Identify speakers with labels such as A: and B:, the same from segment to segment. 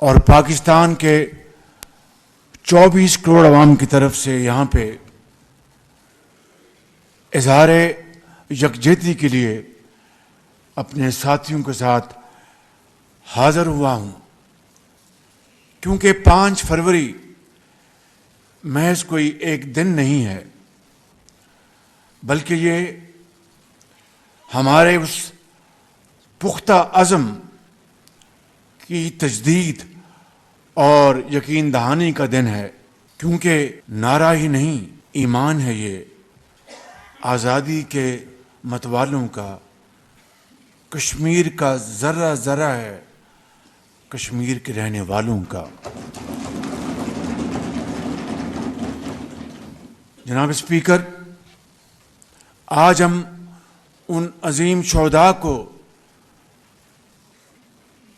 A: اور پاکستان کے 24 کروڑ عوام کی طرف سے یہاں پہ اظہار یکجہتی کے لیے اپنے ساتھیوں کے ساتھ حاضر ہوا ہوں، کیونکہ 5 فروری محض کوئی ایک دن نہیں ہے، بلکہ یہ ہمارے اس پختہ عزم کی تجدید اور یقین دہانی کا دن ہے، کیونکہ نعرہ ہی نہیں ایمان ہے یہ آزادی کے متوالوں کا، کشمیر کا ذرہ ذرہ ہے کشمیر کے رہنے والوں کا۔ جناب اسپیکر، آج ہم ان عظیم شہداء کو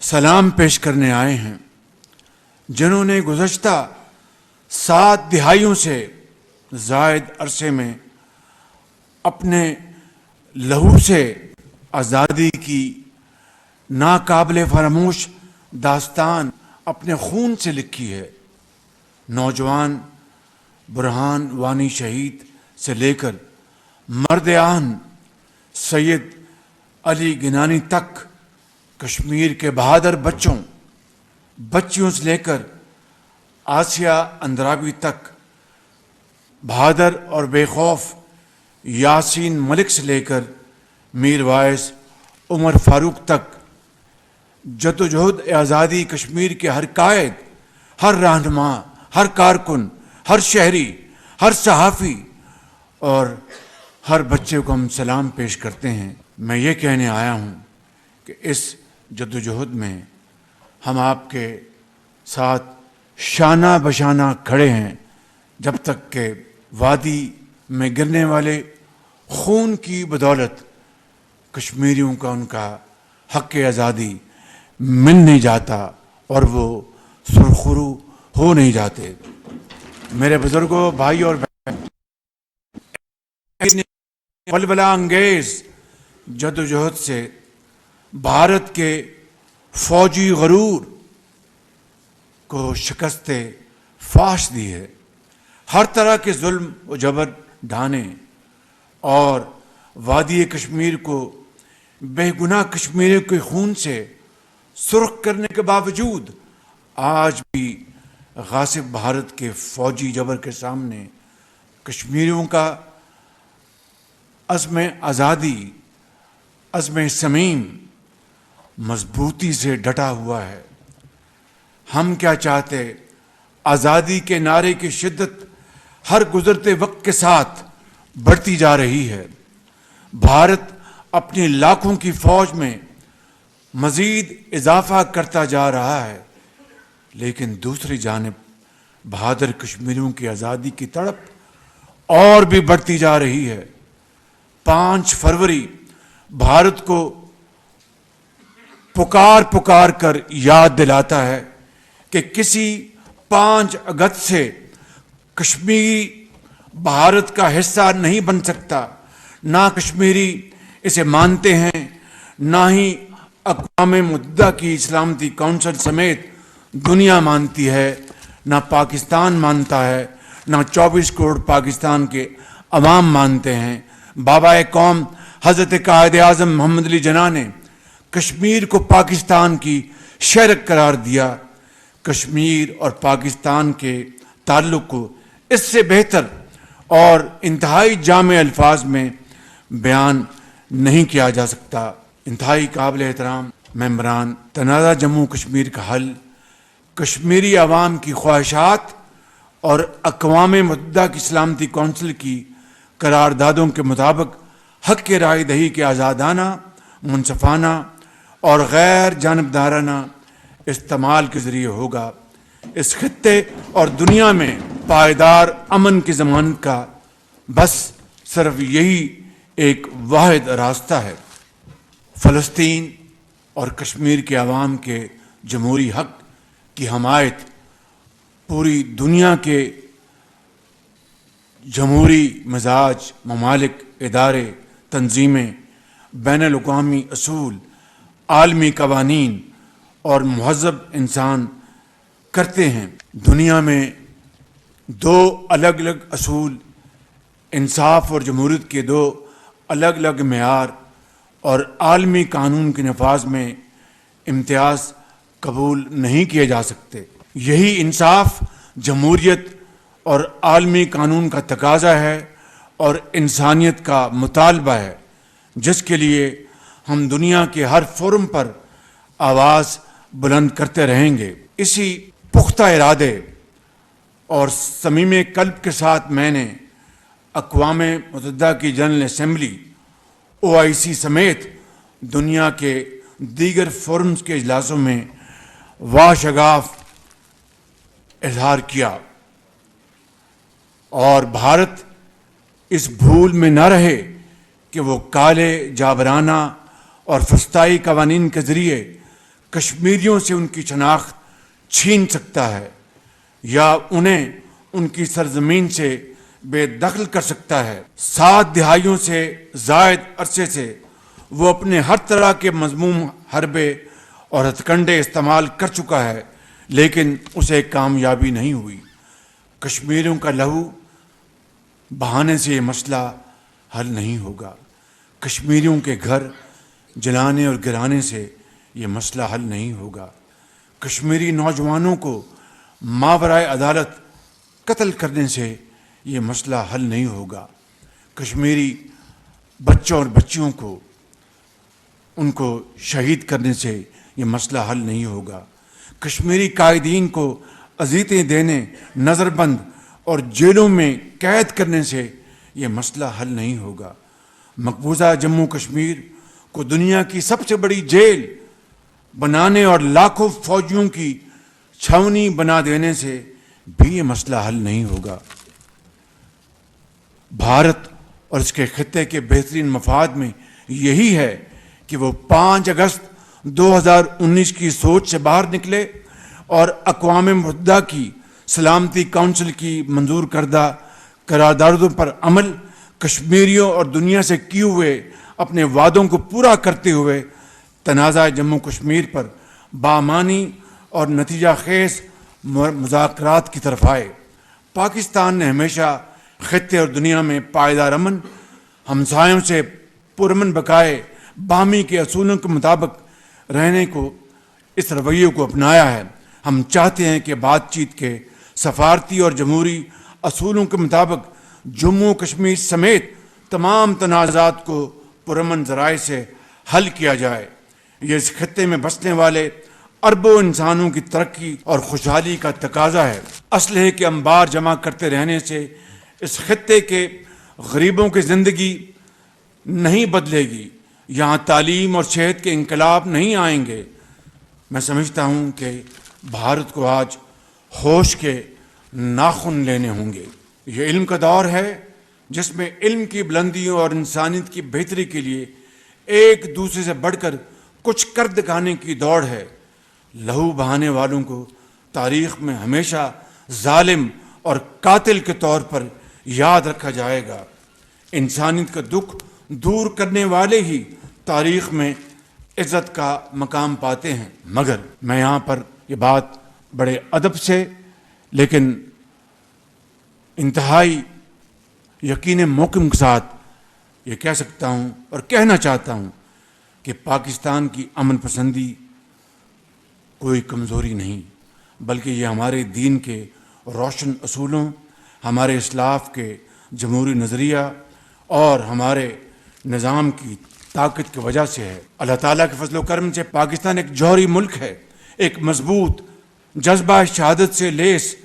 A: سلام پیش کرنے آئے ہیں جنہوں نے گزشتہ 7 دہائیوں سے زائد عرصے میں اپنے لہو سے آزادی کی ناقابل فراموش داستان اپنے خون سے لکھی ہے۔ نوجوان برہان وانی شہید سے لے کر مرد آہن سید علی گنانی تک، کشمیر کے بہادر بچیوں سے لے کر آسیہ اندرابی تک، بہادر اور بے خوف یاسین ملک سے لے کر میر وائس عمر فاروق تک، جدوجہد آزادی کشمیر کے ہر قائد، ہر رہنما، ہر کارکن، ہر شہری، ہر صحافی اور ہر بچے کو ہم سلام پیش کرتے ہیں۔ میں یہ کہنے آیا ہوں کہ اس جدوجہد میں ہم آپ کے ساتھ شانہ بشانہ کھڑے ہیں، جب تک کہ وادی میں گرنے والے خون کی بدولت کشمیریوں کا ان کا حق آزادی مل نہیں جاتا اور وہ سرخرو ہو نہیں جاتے۔ میرے بزرگوں، بھائی اور بہن، ولولہ انگیز جدوجہد سے بھارت کے فوجی غرور کو شکست فاش دی ہے، ہر طرح کے ظلم و جبر ڈھانے اور وادی کشمیر کو بے گناہ کشمیریوں کے خون سے سرخ کرنے کے باوجود آج بھی غاصب بھارت کے فوجی جبر کے سامنے کشمیریوں کا عزم آزادی، عزم صمیم مضبوطی سے ڈٹا ہوا ہے۔ ہم کیا چاہتے؟ آزادی کے نعرے کی شدت ہر گزرتے وقت کے ساتھ بڑھتی جا رہی ہے۔ بھارت اپنی لاکھوں کی فوج میں مزید اضافہ کرتا جا رہا ہے، لیکن دوسری جانب بہادر کشمیریوں کی آزادی کی تڑپ اور بھی بڑھتی جا رہی ہے۔ 5 فروری بھارت کو پکار کر یاد دلاتا ہے کہ کسی 5 اگست سے کشمیری بھارت کا حصہ نہیں بن سکتا۔ نہ کشمیری اسے مانتے ہیں، نہ ہی اقوام متحدہ کی سلامتی کونسل سمیت دنیا مانتی ہے، نہ پاکستان مانتا ہے، نہ 24 کروڑ پاکستان کے عوام مانتے ہیں۔ بابا قوم حضرت قائد اعظم محمد علی جناح نے کشمیر کو پاکستان کی شرک قرار دیا۔ کشمیر اور پاکستان کے تعلق کو اس سے بہتر اور انتہائی جامع الفاظ میں بیان نہیں کیا جا سکتا۔ انتہائی قابل احترام ممبران، تنازع جموں کشمیر کا حل کشمیری عوام کی خواہشات اور اقوام متحدہ کی سلامتی کونسل کی قراردادوں کے مطابق حق رائے دہی کے آزادانہ، منصفانہ اور غیر جانبدارانہ استعمال کے ذریعے ہوگا۔ اس خطے اور دنیا میں پائیدار امن کی ضمانت کا بس صرف یہی ایک واحد راستہ ہے۔ فلسطین اور کشمیر کے عوام کے جمہوری حق کی حمایت پوری دنیا کے جمہوری مزاج ممالک، ادارے، تنظیمیں، بین الاقوامی اصول، عالمی قوانین اور مہذب انسان کرتے ہیں۔ دنیا میں دو الگ الگ اصول، انصاف اور جمہوریت کے دو الگ الگ معیار اور عالمی قانون کے نفاذ میں امتیاز قبول نہیں کیے جا سکتے۔ یہی انصاف، جمہوریت اور عالمی قانون کا تقاضا ہے اور انسانیت کا مطالبہ ہے، جس کے لیے ہم دنیا کے ہر فورم پر آواز بلند کرتے رہیں گے۔ اسی پختہ ارادے اور صمیم قلب کے ساتھ میں نے اقوام متحدہ کی جنرل اسمبلی OIC سمیت دنیا کے دیگر فورمز کے اجلاسوں میں واشگاف اظہار کیا، اور بھارت اس بھول میں نہ رہے کہ وہ کالے جابرانہ اور فسطائی قوانین کے ذریعے کشمیریوں سے ان کی شناخت چھین سکتا ہے یا انہیں ان کی سرزمین سے بے دخل کر سکتا ہے۔ 7 دہائیوں سے زائد عرصے سے وہ اپنے ہر طرح کے مذموم حربے اور ہتھ کنڈے استعمال کر چکا ہے، لیکن اسے کامیابی نہیں ہوئی۔ کشمیریوں کا لہو بہانے سے یہ مسئلہ حل نہیں ہوگا، کشمیریوں کے گھر جلانے اور گرانے سے یہ مسئلہ حل نہیں ہوگا، کشمیری نوجوانوں کو ماورائے عدالت قتل کرنے سے یہ مسئلہ حل نہیں ہوگا، کشمیری بچوں اور بچیوں کو ان کو شہید کرنے سے یہ مسئلہ حل نہیں ہوگا، کشمیری قائدین کو اذیتیں دینے، نظر بند اور جیلوں میں قید کرنے سے یہ مسئلہ حل نہیں ہوگا، مقبوضہ جموں کشمیر کو دنیا کی سب سے بڑی جیل بنانے اور لاکھوں فوجیوں کی چھاونی بنا دینے سے بھی یہ مسئلہ حل نہیں ہوگا۔ بھارت اور اس کے خطے کے بہترین مفاد میں یہی ہے کہ وہ 5 اگست 2019 کی سوچ سے باہر نکلے اور اقوام متحدہ کی سلامتی کونسل کی منظور کردہ قراردادوں پر عمل، کشمیریوں اور دنیا سے کیے ہوئے اپنے وعدوں کو پورا کرتے ہوئے تنازع جموں کشمیر پر بامعنی اور نتیجہ خیز مذاکرات کی طرف آئے۔ پاکستان نے ہمیشہ خطے اور دنیا میں پائیدار امن، ہمسایوں سے پرامن بقائے باہمی کے اصولوں کے مطابق رہنے کو، اس رویے کو اپنایا ہے۔ ہم چاہتے ہیں کہ بات چیت کے سفارتی اور جمہوری اصولوں کے مطابق جموں کشمیر سمیت تمام تنازعات کو پرامن ذرائع سے حل کیا جائے۔ یہ اس خطے میں بسنے والے اربوں انسانوں کی ترقی اور خوشحالی کا تقاضا ہے۔ اسلحے کے انبار جمع کرتے رہنے سے اس خطے کے غریبوں کی زندگی نہیں بدلے گی، یہاں تعلیم اور صحت کے انقلاب نہیں آئیں گے۔ میں سمجھتا ہوں کہ بھارت کو آج ہوش کے ناخن لینے ہوں گے۔ یہ علم کا دور ہے جس میں علم کی بلندیوں اور انسانیت کی بہتری کے لیے ایک دوسرے سے بڑھ کر کچھ کر دکھانے کی دوڑ ہے۔ لہو بہانے والوں کو تاریخ میں ہمیشہ ظالم اور قاتل کے طور پر یاد رکھا جائے گا۔ انسانیت کا دکھ دور کرنے والے ہی تاریخ میں عزت کا مقام پاتے ہیں۔ مگر میں یہاں پر یہ بات بڑے ادب سے لیکن انتہائی یقین محکم کے ساتھ یہ کہہ سکتا ہوں اور کہنا چاہتا ہوں کہ پاکستان کی امن پسندی کوئی کمزوری نہیں، بلکہ یہ ہمارے دین کے روشن اصولوں، ہمارے اسلاف کے جمہوری نظریہ اور ہمارے نظام کی طاقت کی وجہ سے ہے۔ اللہ تعالیٰ کے فضل و کرم سے پاکستان ایک جوہری ملک ہے، ایک مضبوط جذبہ شہادت سے لیس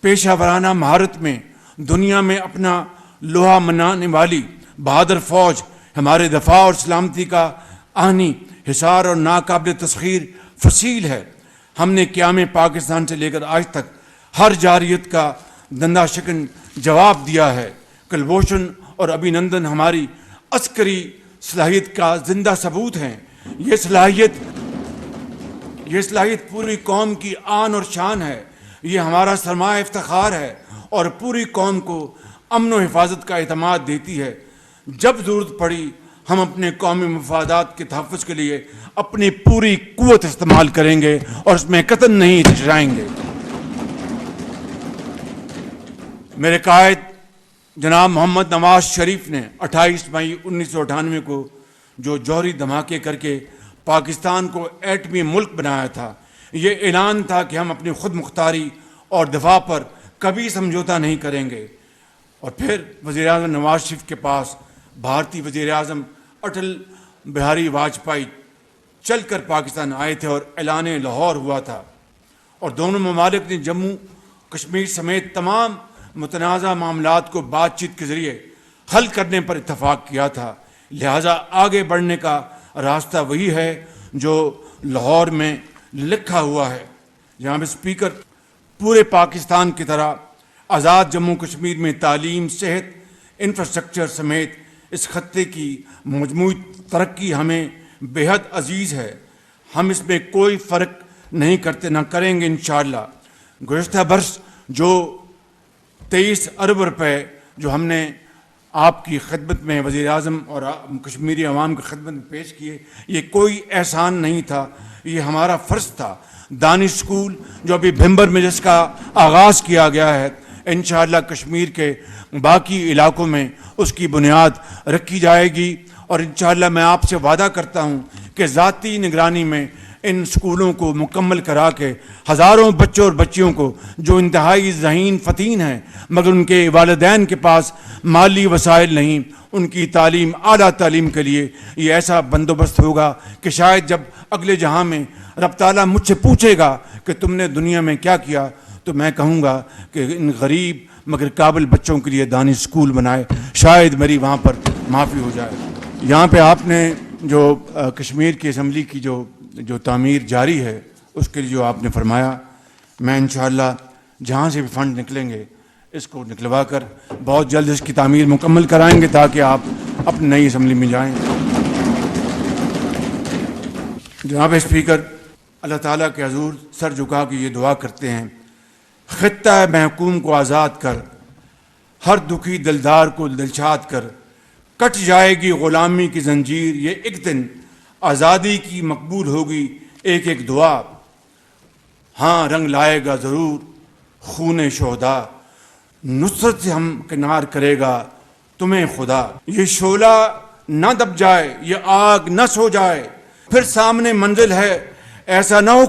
A: پیشہ ورانہ مہارت میں دنیا میں اپنا لوہا منانے والی بہادر فوج، ہمارے دفاع اور سلامتی کا آہنی حصار اور ناقابل تسخیر فصیل ہے۔ ہم نے قیام پاکستان سے لے کر آج تک ہر جارحیت کا دندہ شکن جواب دیا ہے۔ کلبھوشن اور ابھی نندن ہماری عسکری صلاحیت کا زندہ ثبوت ہیں۔ یہ صلاحیت پوری قوم کی آن اور شان ہے، یہ ہمارا سرمایہ افتخار ہے اور پوری قوم کو امن و حفاظت کا اعتماد دیتی ہے۔ جب ضرورت پڑی ہم اپنے قومی مفادات کے تحفظ کے لیے اپنی پوری قوت استعمال کریں گے اور اس میں قطعاً نہیں ہچکچائیں گے۔ میرے قائد جناب محمد نواز شریف نے 28 مئی 1998 کو جو جوہری دھماکے کر کے پاکستان کو ایٹمی ملک بنایا تھا، یہ اعلان تھا کہ ہم اپنی خود مختاری اور دفاع پر کبھی سمجھوتا نہیں کریں گے۔ اور پھر وزیر اعظم نواز شریف کے پاس بھارتی وزیر اعظم اٹل بہاری واجپئی چل کر پاکستان آئے تھے اور اعلان لاہور ہوا تھا، اور دونوں ممالک نے جموں کشمیر سمیت تمام متنازع معاملات کو بات چیت کے ذریعے حل کرنے پر اتفاق کیا تھا۔ لہٰذا آگے بڑھنے کا راستہ وہی ہے جو لاہور میں لکھا ہوا ہے۔ جناب اسپیکر، پورے پاکستان کی طرح آزاد جموں کشمیر میں تعلیم، صحت، انفراسٹرکچر سمیت اس خطے کی مجموعی ترقی ہمیں بے حد عزیز ہے۔ ہم اس میں کوئی فرق نہیں کرتے، نہ کریں گے انشاءاللہ۔ گزشتہ برس جو 23 ارب روپے جو ہم نے آپ کی خدمت میں وزیر اعظم اور کشمیری عوام کی خدمت میں پیش کیے، یہ کوئی احسان نہیں تھا، یہ ہمارا فرض تھا۔ دانش اسکول جو ابھی بھمبر میں جس کا آغاز کیا گیا ہے، انشاءاللہ کشمیر کے باقی علاقوں میں اس کی بنیاد رکھی جائے گی، اور انشاءاللہ میں آپ سے وعدہ کرتا ہوں کہ ذاتی نگرانی میں ان اسکولوں کو مکمل کرا کے ہزاروں بچوں اور بچیوں کو جو انتہائی ذہین فتین ہیں مگر ان کے والدین کے پاس مالی وسائل نہیں، ان کی تعلیم، اعلیٰ تعلیم کے لیے یہ ایسا بندوبست ہوگا کہ شاید جب اگلے جہاں میں رب تعالیٰ مجھ سے پوچھے گا کہ تم نے دنیا میں کیا کیا، تو میں کہوں گا کہ ان غریب مگر قابل بچوں کے لیے دانش اسکول بنائے، شاید میری وہاں پر معافی ہو جائے۔ یہاں پہ آپ نے جو کشمیر کی اسمبلی کی جو تعمیر جاری ہے، اس کے لیے جو آپ نے فرمایا، میں انشاءاللہ جہاں سے بھی فنڈ نکلیں گے اس کو نکلوا کر بہت جلد اس کی تعمیر مکمل کرائیں گے تاکہ آپ اپنی نئی اسمبلی میں جائیں۔ جناب اسپیکر، اللہ تعالیٰ کے حضور سر جھکا کے یہ دعا کرتے ہیں، خطہ محکوم کو آزاد کر، ہر دکھی دلدار کو دلشاد کر، کٹ جائے گی غلامی کی زنجیر، یہ ایک دن آزادی کی مقبول ہوگی ایک ایک دعا، ہاں رنگ لائے گا ضرور خون شہداء، نصرت سے ہم کنار کرے گا تمہیں خدا، یہ شعلہ نہ دب جائے، یہ آگ نہ سو جائے، پھر سامنے منزل ہے ایسا نہ ہو